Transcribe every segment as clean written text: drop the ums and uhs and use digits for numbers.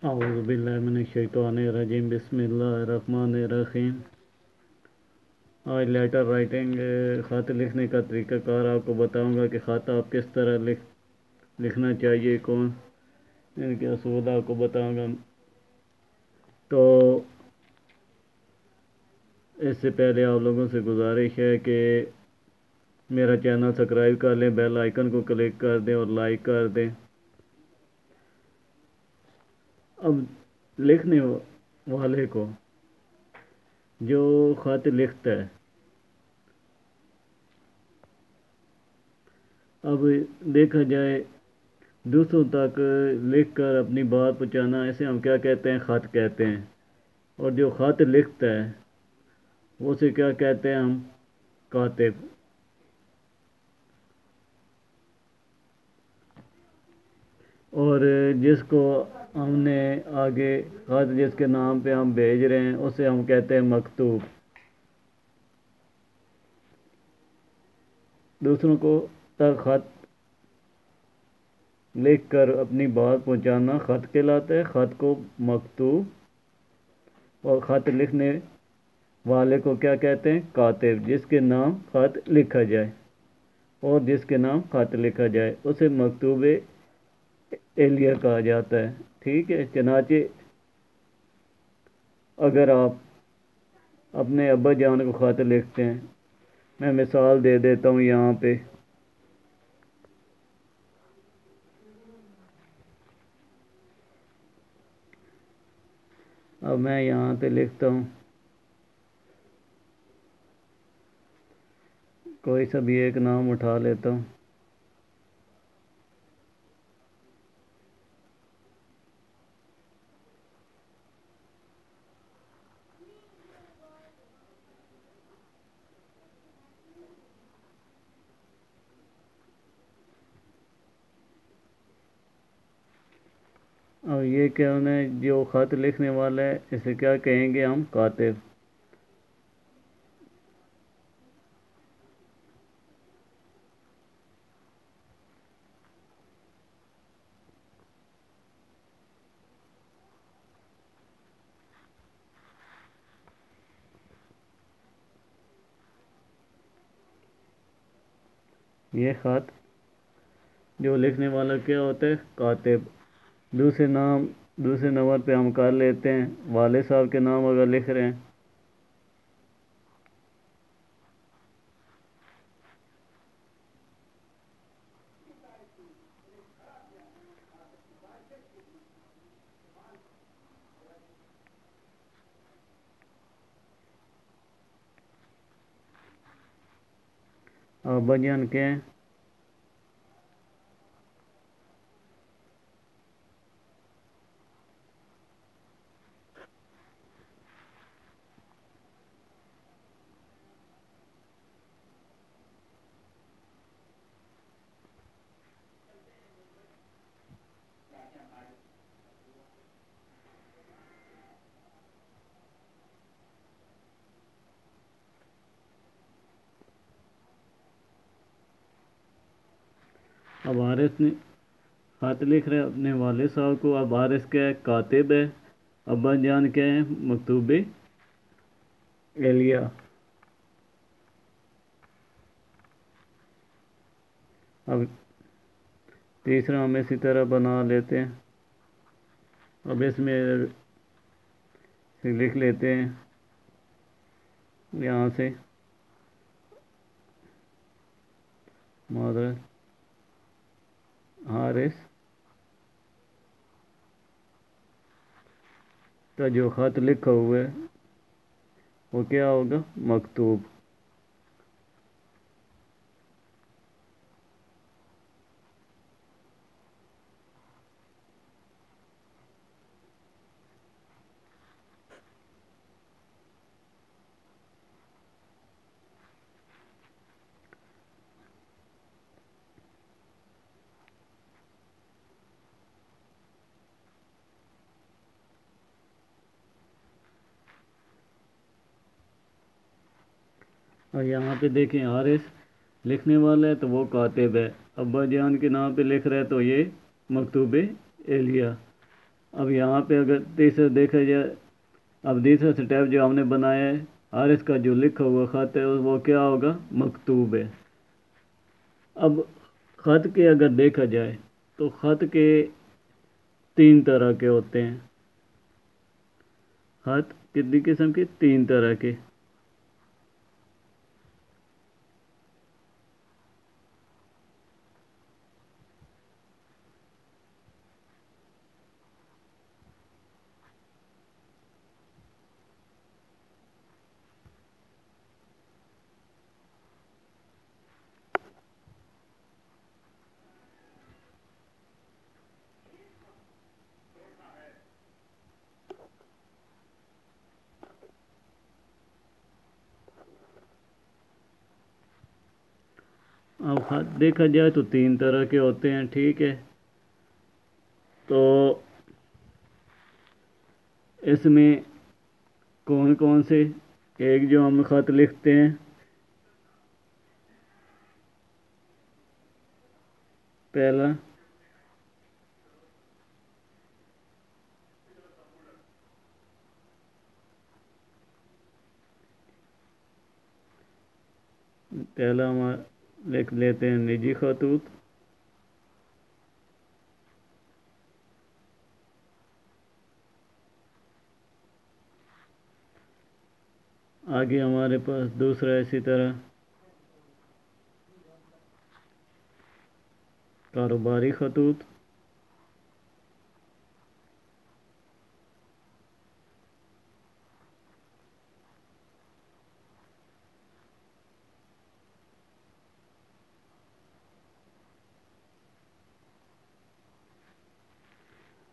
اعوذ باللہ من الشیطان الرجیم بسم اللہ الرحمن الرحیم۔ آج لیٹر رائٹنگ خط لکھنے کا طریقہ کار آپ کو بتاؤں گا کہ خط آپ کس طرح لکھنا چاہیے، کون ان کے اصول آپ کو بتاؤں گا۔ تو اس سے پہلے آپ لوگوں سے گزارش ہے کہ میرا چینل سبسکرائب کر لیں، بیل آئیکن کو کلک کر دیں اور لائک کر دیں۔ اب لکھنے والے کو جو خط لکھتا ہے، اب دیکھا جائے دوسروں تک لکھ کر اپنی بات پہنچانا، اسے ہم کیا کہتے ہیں؟ خط کہتے ہیں۔ اور جو خط لکھتا ہے اسے کیا کہتے ہیں؟ ہم کاتب۔ اور جس کو ہم نے آگے خط جس کے نام پہ ہم بھیج رہے ہیں اسے ہم کہتے ہیں مکتوب۔ دوسروں کو تک خط لکھ کر اپنی بات پہنچانا خط کہلاتا ہے، خط کو مکتوب۔ اور خط لکھنے والے کو کیا کہتے ہیں؟ کاتب، جس کے نام خط لکھا جائے اور جس کے نام خط لکھا جائے اسے مکتوب اہلیہ کہا جاتا ہے۔ ٹھیک ہے، چنانچہ اگر آپ اپنے ابا جان کو خط لکھتے ہیں، میں مثال دے دیتا ہوں یہاں پہ۔ اب میں یہاں پہ لکھتا ہوں کوئی سا بھی ایک نام اٹھا لیتا ہوں۔ اور یہ کیا ہے؟ جو خط لکھنے والا ہے اسے کیا کہیں گے ہم؟ کاتب۔ یہ خط جو لکھنے والا کیا ہوتا ہے؟ کاتب۔ دوسرے نمبر پہ ہم کر لیتے ہیں والد صاحب کے نام اگر لکھ رہے ہیں۔ ابا جان کیا ہیں؟ اب حارث نے خط لکھ رہے اپنے والد صاحب کو۔ اب حارث کیا ہے؟ کاتب ہے۔ ابا جان کیا ہے؟ مکتوب اہلیہ۔ اب تیسرا ہم اسی طرح بنا لیتے ہیں۔ اب اس میں لکھ لیتے ہیں یہاں سے معذرت حارث کا جو خط لکھا ہوا ہے وہ کیا ہوگا؟ مکتوب۔ اور یہاں پہ دیکھیں حارث لکھنے والا ہے تو وہ کاتب ہے، ابا جان کے نام پہ لکھ رہا ہے تو یہ مکتوب اہلیہ۔ اب یہاں پہ اگر تیسرا دیکھا جائے، اب تیسرا سٹیپ جو ہم نے بنایا ہے، حارث کا جو لکھا ہوا خط ہے وہ کیا ہوگا؟ مکتوب ہے۔ اب خط کے اگر دیکھا جائے تو خط کے تین طرح کے ہوتے ہیں۔ خط کتنی قسم کے؟ تین طرح کے۔ اب خط دیکھا جائے تو تین طرح کے ہوتے ہیں، ٹھیک ہے؟ تو اس میں کون کون سے؟ ایک جو ہم خط لکھتے ہیں، پہلا ہم لکھ لیتے ہیں نجی خطوط۔ آگے ہمارے پاس دوسرا اسی طرح کاروباری خطوط۔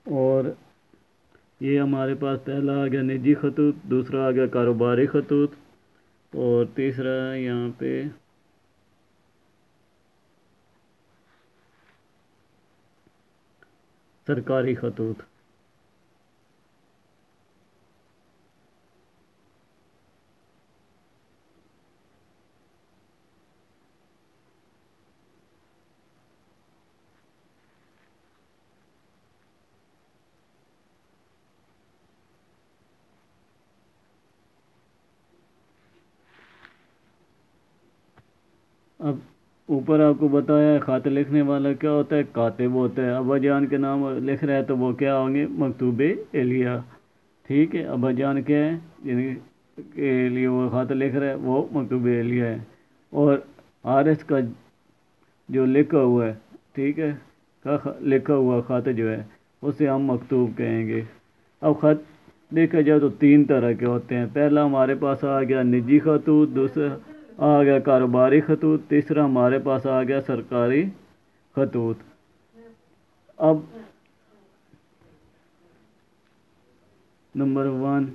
اور یہ ہمارے پاس پہلا آ گیا نجی خطوط، دوسرا آ گیا کاروباری خطوط، اور تیسرا یہاں پہ سرکاری خطوط۔ اب اوپر آپ کو بتایا ہے خط لکھنے والا کیا ہوتا ہے؟ کاتب ہوتا ہے۔ ابا جان کے نام لکھ رہا ہے تو وہ کیا ہوں گے؟ مکتوب الیہ، ٹھیک ہے؟ ابا جان کیا ہے جن کے لیے وہ خط لکھ رہا ہے وہ مکتوب الیہ ہے۔ اور حارث کا جو لکھا ہوا ہے، ٹھیک ہے، لکھا ہوا خط جو ہے اسے ہم مکتوب کہیں گے۔ اب خط دیکھا جائے تو تین طرح کے ہوتے ہیں۔ پہلا ہمارے پاس آ گیا نجی خطوط، دوسرا آ گیا کاروباری خطوط، تیسرا ہمارے پاس آ گیا سرکاری خطوط۔ اب نمبر 1،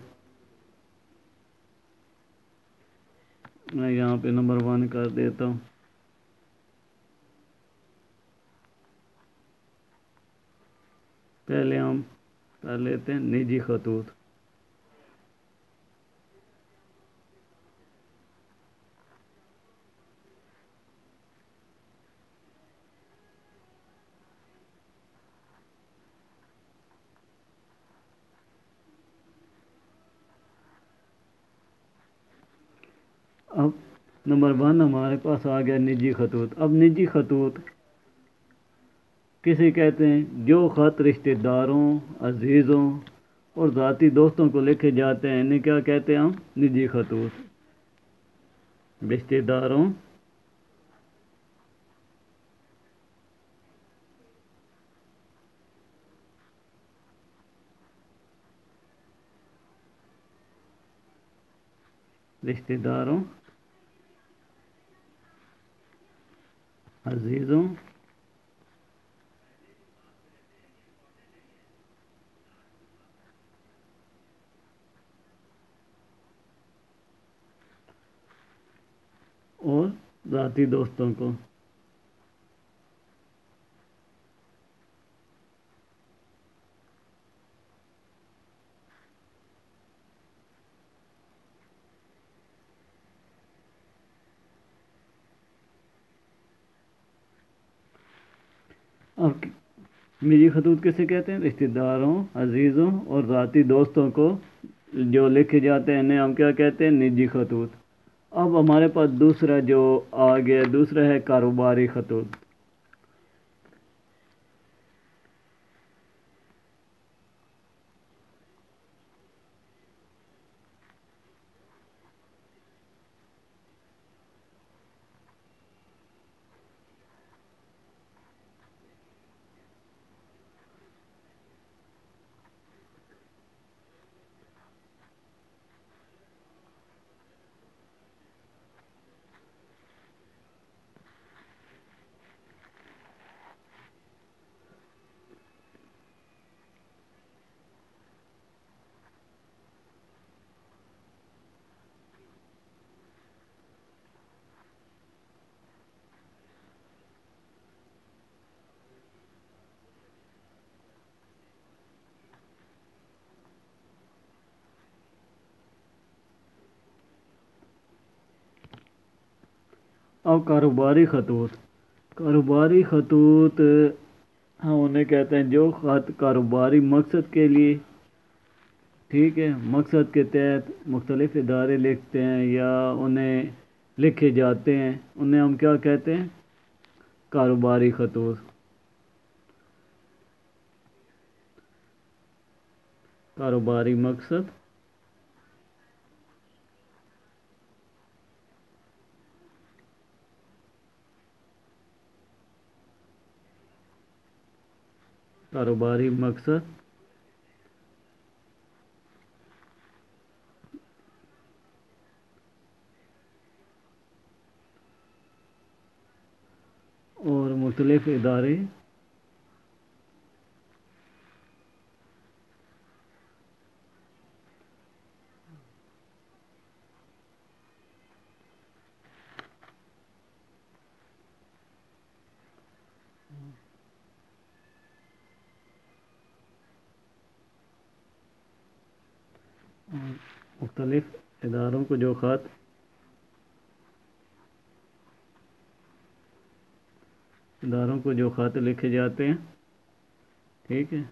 میں یہاں پہ نمبر 1 کر دیتا ہوں۔ پہلے ہم کر لیتے ہیں نجی خطوط۔ اب نمبر 1 ہمارے پاس آ گیا نجی خطوط۔ اب نجی خطوط کسے کہتے ہیں؟ جو خط رشتہ داروں، عزیزوں اور ذاتی دوستوں کو لکھے جاتے ہیں انہیں کیا کہتے ہیں ہم؟ نجی خطوط۔ رشتہ داروں، عزیزوں اور ذاتی دوستوں کو۔ اب نجی خطوط کسے کہتے ہیں؟ رشتہ داروں، عزیزوں اور ذاتی دوستوں کو جو لکھے جاتے ہیں انہیں ہم کیا کہتے ہیں؟ نجی خطوط۔ اب ہمارے پاس دوسرا جو آ گیا، دوسرا ہے کاروباری خطوط۔ اب کاروباری خطوط، کاروباری خطوط ہم انہیں کہتے ہیں جو خط کاروباری مقصد کے لیے، ٹھیک ہے، مقصد کے تحت مختلف ادارے لکھتے ہیں یا انہیں لکھے جاتے ہیں، انہیں ہم کیا کہتے ہیں؟ کاروباری خطوط۔ کاروباری مقصد، کاروباری مقصد اور مختلف ادارے مختلف اداروں کو جو خط لکھے جاتے ہیں، ٹھیک ہے۔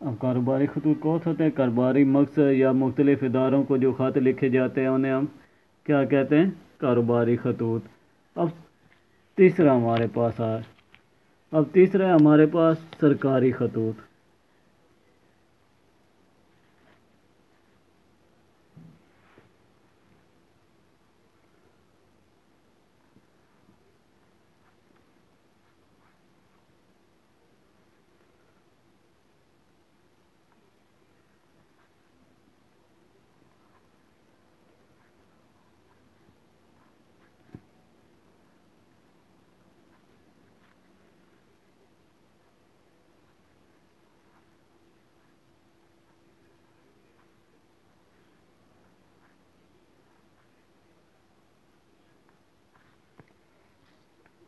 اب کاروباری خطوط کون سے ہوتے ہیں؟ کاروباری مقصد یا مختلف اداروں کو جو خط لکھے جاتے ہیں انہیں ہم کیا کہتے ہیں؟ کاروباری خطوط۔ اب تیسرا ہمارے پاس ہے ہمارے پاس سرکاری خطوط۔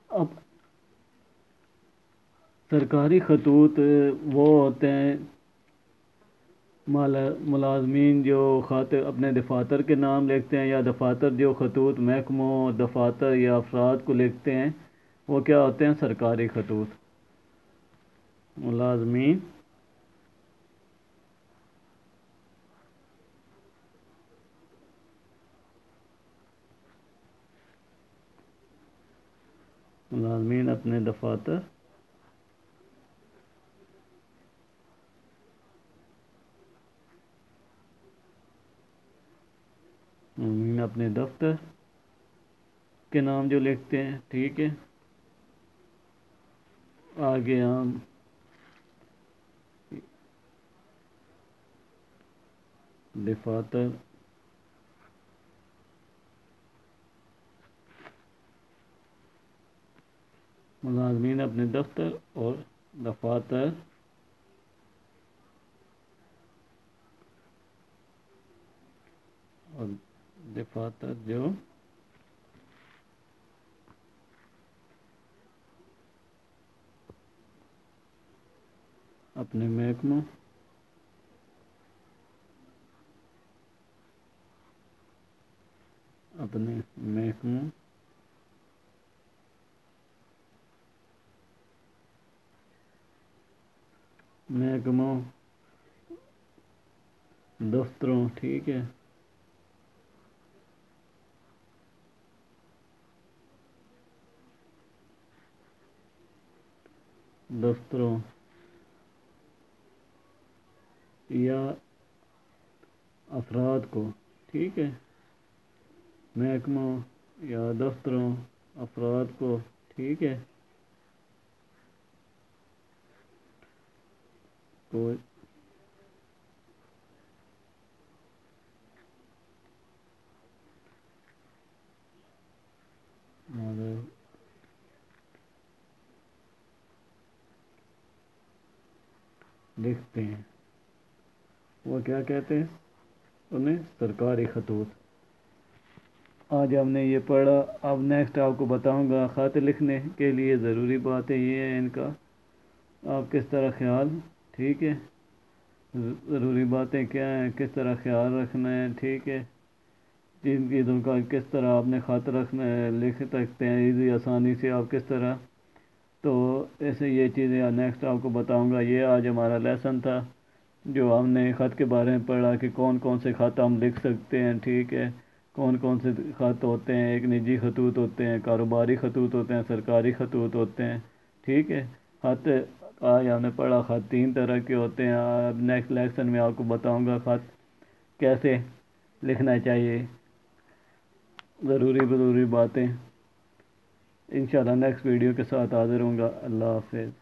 اب سرکاری خطوط وہ ہوتے ہیں ملازمین جو خط اپنے دفاتر کے نام لکھتے ہیں، یا دفاتر جو خطوط محکموں، دفاتر یا افراد کو لکھتے ہیں، وہ کیا ہوتے ہیں؟ سرکاری خطوط۔ ملازمین اپنے دفاتر اپنے دفتر کے نام جو لکھتے ہیں، ٹھیک ہے۔ آگے ہم دفاتر ملازمین اپنے دفتر اور دفاتر جو اپنے محکموں اپنے محکموں محکموں دفتروں، ٹھیک ہے، دفتروں یا افراد کو، ٹھیک ہے، محکموں یا دفتروں افراد کو، ٹھیک ہے، کوئی لکھتے ہیں، وہ کیا کہتے ہیں انہیں؟ سرکاری خطوط۔ آج ہم نے یہ پڑھا، اب نیکسٹ آپ کو بتاؤں گا خط لکھنے کے لیے ضروری باتیں یہ ہیں ان کا آپ کس طرح خیال، ٹھیک ہے، ضروری باتیں کیا ہیں، کس طرح خیال رکھنا ہے، ٹھیک ہے، جن چیزوں کا کس طرح آپ نے خط رکھنا ہے، لکھ سکتے ہیں ایزی آسانی سے آپ کس طرح، تو ایسے یہ چیزیں نیکسٹ آپ کو بتاؤں گا۔ یہ آج ہمارا لیسن تھا جو ہم نے خط کے بارے میں پڑھا کہ کون کون سے خط ہم لکھ سکتے ہیں، ٹھیک ہے، کون کون سے خط ہوتے ہیں، ایک نجی خطوط ہوتے ہیں، کاروباری خطوط ہوتے ہیں، سرکاری خطوط ہوتے ہیں، ٹھیک ہے، خط آج ہم نے پڑھا خط 3 طرح کے ہوتے ہیں۔ اب نیکسٹ لیسن میں آپ کو بتاؤں گا خط کیسے لکھنا چاہیے، ضروری باتیں۔ انشاءاللہ نیکسٹ ویڈیو کے ساتھ حاضر ہوں گا۔ اللہ حافظ۔